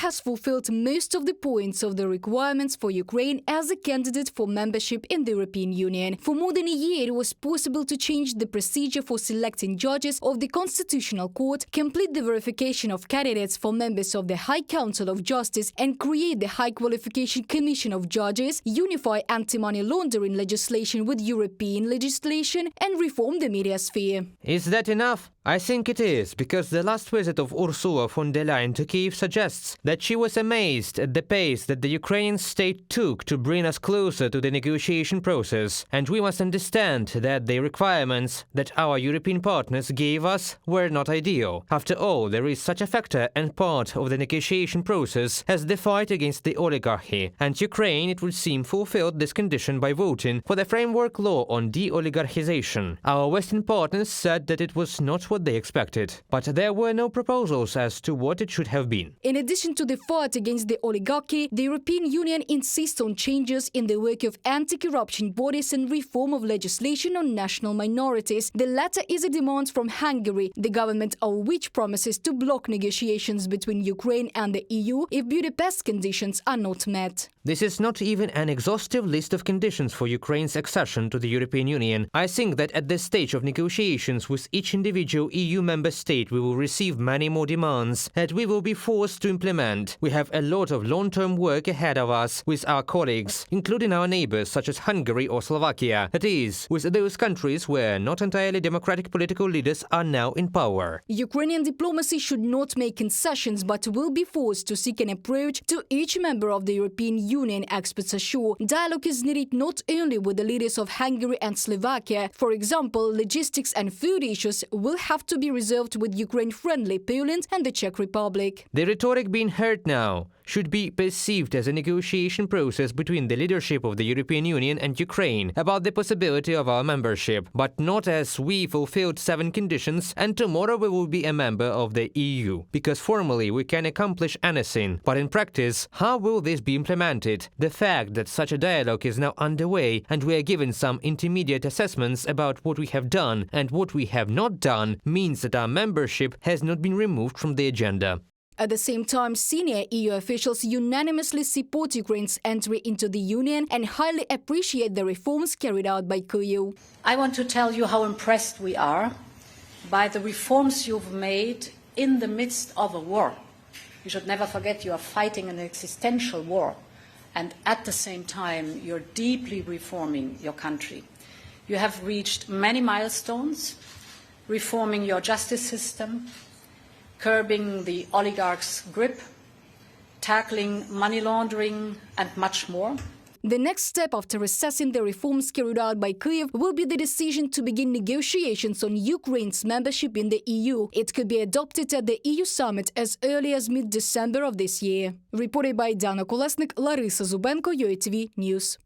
has fulfilled most of the points of the requirements for Ukraine as a candidate for membership in the European Union. For more than a year, it was possible to change the procedure for selecting judges of the Constitutional Court, complete the verification of candidates for members of the High Council of Justice, and create the High Qualification Commission of Judges, unify anti-money laundering legislation with European legislation, and reform the media sphere. Is that enough? I think it is, because the last visit of Ursula von der Leyen to Kyiv suggests that she was amazed at the pace that the Ukrainian state took to bring us closer to the negotiation process. And we must understand that the requirements that our European partners gave us were not ideal. After all, there is such a factor and part of the negotiation process as the fight against the oligarchy. And Ukraine, it would seem, fulfilled this condition by voting for the framework law on de-oligarchization. Our Western partners said that it was not what they expected, but there were no proposals as to what it should have been. In addition to the fight against the oligarchy, the European Union insists on changes in the work of anti-corruption bodies and reform of legislation on national minorities. The latter is a demand from Hungary, the government of which promises to block negotiations between Ukraine and the EU if Budapest conditions are not met. This is not even an exhaustive list of conditions for Ukraine's accession to the European Union. I think that at this stage of negotiations with each individual EU member state, we will receive many more demands that we will be forced to implement. We have a lot of long-term work ahead of us with our colleagues, including our neighbors such as Hungary or Slovakia. That is, with those countries where not entirely democratic political leaders are now in power. Ukrainian diplomacy should not make concessions but will be forced to seek an approach to each member of the European Union, experts assure. Dialogue is needed not only with the leaders of Hungary and Slovakia. For example, logistics and food issues will have to be resolved with Ukraine-friendly Poland and the Czech Republic. The rhetoric being heard now should be perceived as a negotiation process between the leadership of the European Union and Ukraine about the possibility of our membership, but not as we fulfilled 7 conditions and tomorrow we will be a member of the EU. Because formally we can accomplish anything, but in practice, how will this be implemented? The fact that such a dialogue is now underway and we are given some intermediate assessments about what we have done and what we have not done means that our membership has not been removed from the agenda. At the same time, senior EU officials unanimously support Ukraine's entry into the Union and highly appreciate the reforms carried out by Kyiv. I want to tell you how impressed we are by the reforms you've made in the midst of a war. You should never forget you are fighting an existential war, and at the same time you're deeply reforming your country. You have reached many milestones, reforming your justice system, curbing the oligarchs' grip, tackling money laundering, and much more. The next step after assessing the reforms carried out by Kyiv will be the decision to begin negotiations on Ukraine's membership in the EU. It could be adopted at the EU summit as early as mid-December of this year. Reported by Dana Kolesnik, Larisa Zubenko, UATV News.